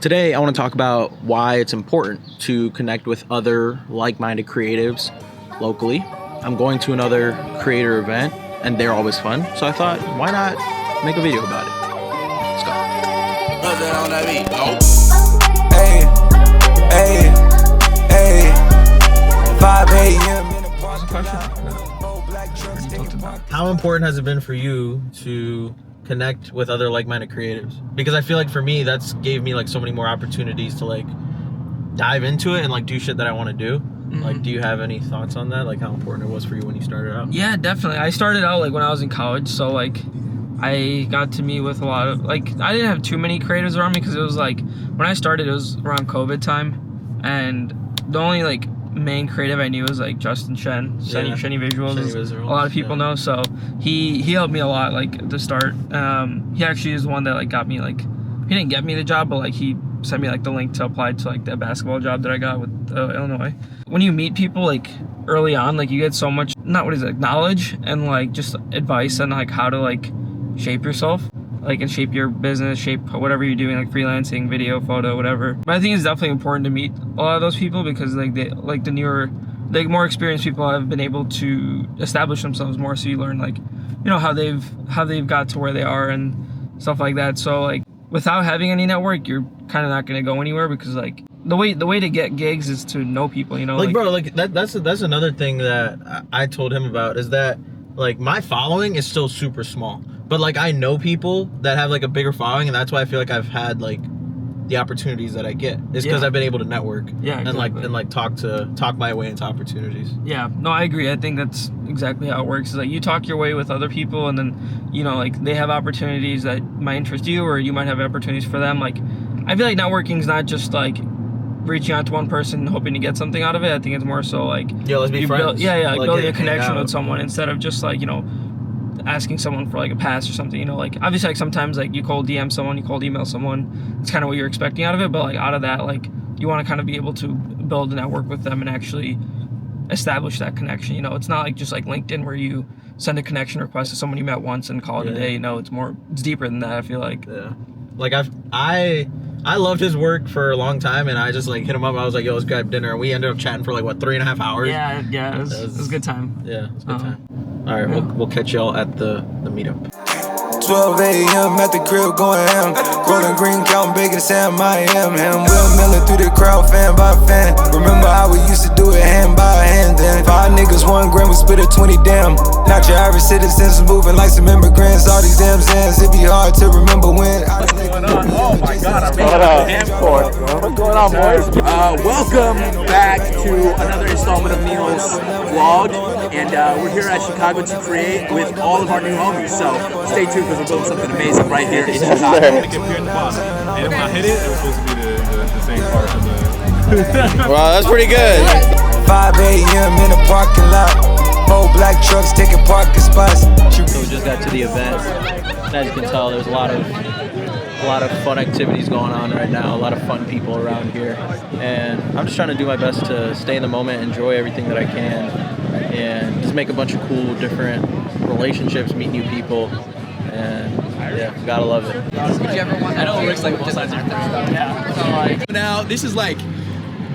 Today, I want to talk about why it's important to connect with other like-minded creatives locally. I'm going to another creator event, and they're always fun. So I thought, why not make a video about it? Let's go. Hey, hey, hey, 5 a.m. in the park. How important has it been for you to connect with other like-minded creatives? Because I feel like for me, that's gave me like so many more opportunities to like dive into it and like do shit that I want to do. Like, do you have any thoughts on that? Like how important it was for you when you started out? Yeah, definitely. I started out like when I was in college, so like I got to meet with a lot of like I didn't have too many creators around me because it was like when I started it was around COVID time, and the only like main creative I knew was like Justin Shen, Shenny Visuals. Visuals, A lot of people know, so he helped me a lot like at the start. He actually is the one that like got me like he didn't get me the job, but like he sent me like the link to apply to like the basketball job that I got with Illinois. When you meet people like early on, like you get so much knowledge and like just advice on like how to like shape yourself, like, and shape your business, shape whatever you're doing, like freelancing, video, photo, whatever. But I think it's definitely important to meet a lot of those people because like they like the newer, like more experienced people have been able to establish themselves more, so you learn like, you know, how they've got to where they are and stuff like that. So like without having any network, you're kind of not going to go anywhere because like the way to get gigs is to know people, you know. Like bro, like that's another thing that I told him about is that like my following is still super small, but like I know people that have like a bigger following, and that's why I feel like I've had like the opportunities that I get is because I've been able to network and like talk my way into opportunities. Yeah, no, I agree. I think that's exactly how it works. Is like you talk your way with other people, and then you know like they have opportunities that might interest you, or you might have opportunities for them. Like I feel like networking is not just like reaching out to one person hoping to get something out of it. I think it's more so like let's be friends. Like building a connection with someone instead of just like, you know, asking someone for like a pass or something, you know. Like obviously like sometimes like you cold DM someone, you cold email someone, it's kind of what you're expecting out of it, but like out of that like you want to kind of be able to build a network with them and actually establish that connection, you know. It's not like just like LinkedIn where you send a connection request to someone you met once and call it a day, you know. It's deeper than that, I feel like. Like I loved his work for a long time, and I just like hit him up. I was like, yo, let's grab dinner, and we ended up chatting for like what 3.5 hours. Yeah, it was a good time. Yeah, it was a good time. All right, we'll catch y'all at the meetup. 12 a.m. at the crib going ham. Rolling green, counting bacon, Sam, I am him. Will Miller through the crowd, fan by fan. Remember how we used to do it hand by hand. Then 5 niggas, 1 gram, we split a 20 damn. Not your average citizens moving like some immigrants. All these damn Zans, it be hard to remember when. What's going on? Oh my god, I'm making a camcorder. What's going on, boys? Welcome back to another installment of Neil's vlog. And we're here at Chicago to create with all of our new homies. So stay tuned because we're building something amazing right here in Chicago. And if I hit it, it was supposed to be the same part of the... Wow, that's pretty good. 5 a.m. in the parking lot. 4 black trucks taking parking spots. So we just got to the event. As you can tell, there's a lot of fun activities going on right now. A lot of fun people around here, and I'm just trying to do my best to stay in the moment, enjoy everything that I can, and just make a bunch of cool, different relationships, meet new people, and yeah, gotta love it. If you ever want, I know it looks like both sides are yeah. Now this is like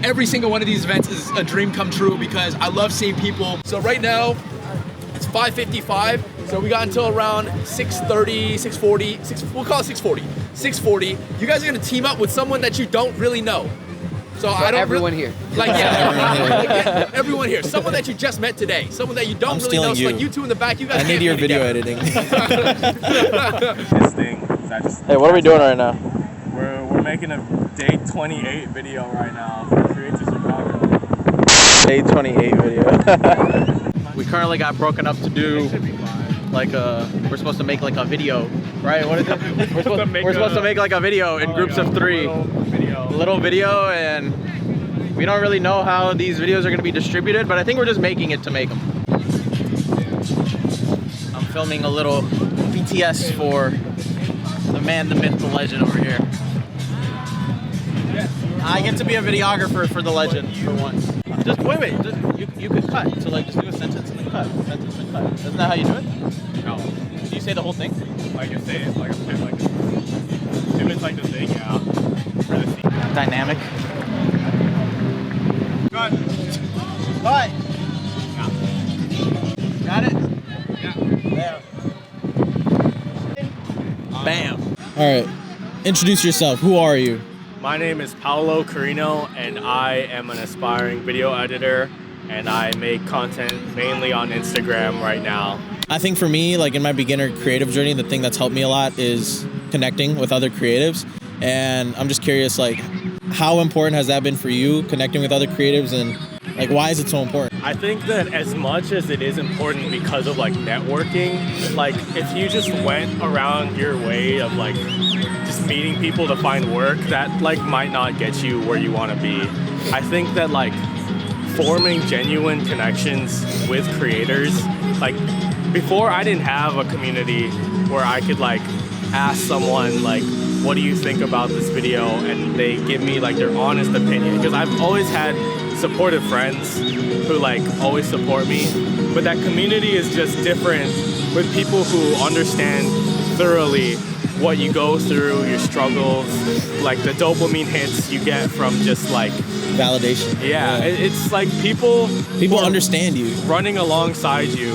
every single one of these events is a dream come true because I love seeing people. So right now it's 5:55, so we got until around 6:30, 6:40, we'll call it 6:40. 6:40. You guys are gonna team up with someone that you don't really know. So I don't everyone here. Like yeah, everyone here. Someone that you just met today. Someone that you don't really know. So like you two in the back, you guys. I need your video editing. This thing is just... Hey, what are we doing right now? We're making a day 28 video right now for Create to Chicago. Day 28 video. We currently got broken up to do like we're supposed to make like a video, right? What is it? We're supposed to make like a video in groups of 3. Little video, and we don't really know how these videos are going to be distributed, but I think we're just making it to make them. I'm filming a little BTS for the man, the myth, the legend over here. I get to be a videographer for the legend for once. Just wait. You could cut. So like just do a sentence and then cut. Sentence and cut. Isn't that how you do it? No. Do you say the whole thing? Like I say it, like if it's like the thing, yeah. For the dynamic. Cut. Cut. Got it? Yeah. Bam. All right. Introduce yourself. Who are you? My name is Paolo Carino, and I am an aspiring video editor, and I make content mainly on Instagram right now. I think for me, like in my beginner creative journey, the thing that's helped me a lot is connecting with other creatives. And I'm just curious, like, how important has that been for you, connecting with other creatives, and like, why is it so important? I think that as much as it is important because of like networking, like if you just went around your way of like just meeting people to find work, that like might not get you where you want to be. I think that like forming genuine connections with creators, like before I didn't have a community where I could like ask someone like, what do you think about this video? And they give me like their honest opinion, because I've always had supportive friends who like always support me, but that community is just different with people who understand thoroughly what you go through, your struggles, like the dopamine hits you get from just like Validation. yeah. It's like people People understand you. running alongside you,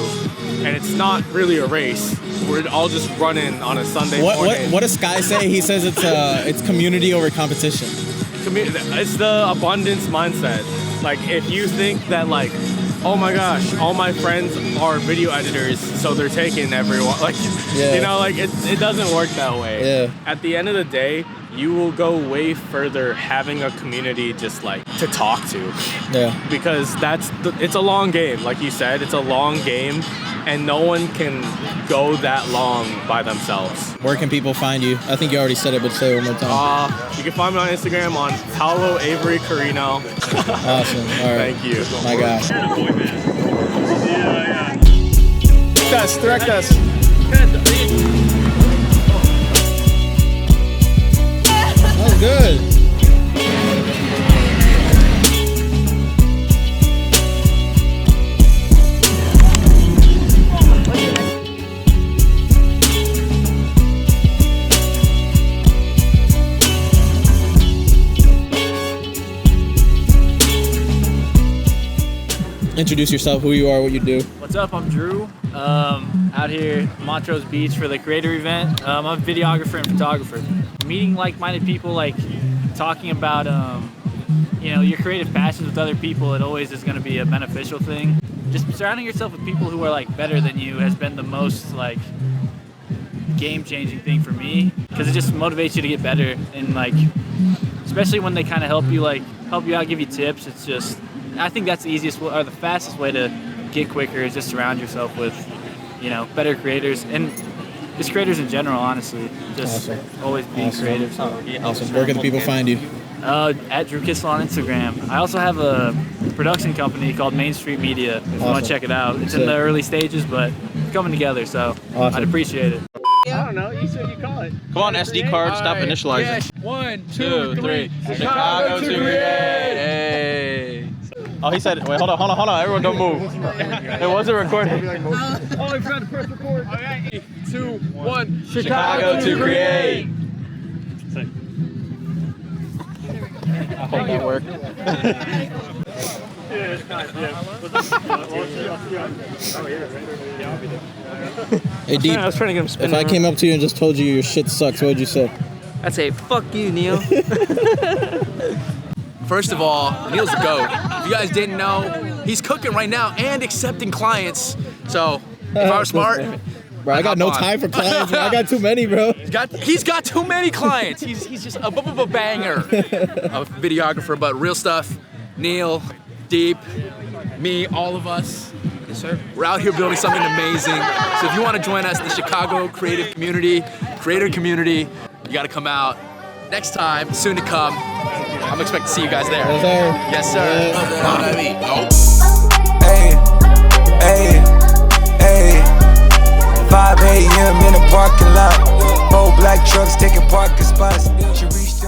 and it's not really a race. We're all just running on a Sunday morning. What does Sky say? He says it's community over competition. It's the abundance mindset. Like if you think that like, oh my gosh, all my friends are video editors, so they're taking everyone. Like, Yeah. you know, like it doesn't work that way. Yeah. At the end of the day, you will go way further having a community just like to talk to, Yeah. because it's a long game. Like you said, it's a long game, and no one can go that long by themselves. Where can people find you? I think you already said it, but say it one more time. You can find me on Instagram on Paolo Avery Carino. Awesome. All right. Thank you. My guy. Direct us. That was good. Introduce yourself, who you are, what you do. What's up? I'm Drew. Out here at Montrose Beach for the creator event. I'm a videographer and photographer. Meeting like-minded people, like talking about you know, your creative passions with other people, it always is going to be a beneficial thing. Just surrounding yourself with people who are like better than you has been the most like game-changing thing for me, because it just motivates you to get better, and like especially when they kind of help you out, give you tips. It's just, I think that's the easiest or the fastest way to get quicker is just surround yourself with, you know, better creators, and just creators in general, honestly. Just always being creative. So, yeah. Awesome. Where can the people find you? At Drew Kissel on Instagram. I also have a production company called Main Street Media. If you want to check it out, it's in the early stages, but it's coming together. So I'd appreciate it. I don't know. You said you call it. Come on, SD card, stop initializing. Yeah. 1, 2, 3. Chicago to create. Hey. Oh, he said, wait, hold on. Everyone don't move. It wasn't recording. Oh, we forgot to press record. Okay. 2, 1. Chicago to create. I hope that worked. Hey, Deep, I was trying to get him spinning. if I came up to you and just told you your shit sucks, what would you say? I'd say, fuck you, Neil. First of all, Neil's the GOAT. If you guys didn't know, he's cooking right now and accepting clients. So, if I was smart, Bro, I got no time for clients, bro. I got too many, bro. he's got too many clients. He's just a banger. A videographer, but real stuff. Neil, Deep, me, all of us. Yes, sir. We're out here building something amazing. So if you want to join us in the Chicago creative community, creator community, you got to come out. Next time, soon to come. I'm expecting to see you guys there. Yes, sir. Yes, sir. Hey, hey, hey. 5 a.m. in the parking lot. 4 black trucks taking parking spots. She reached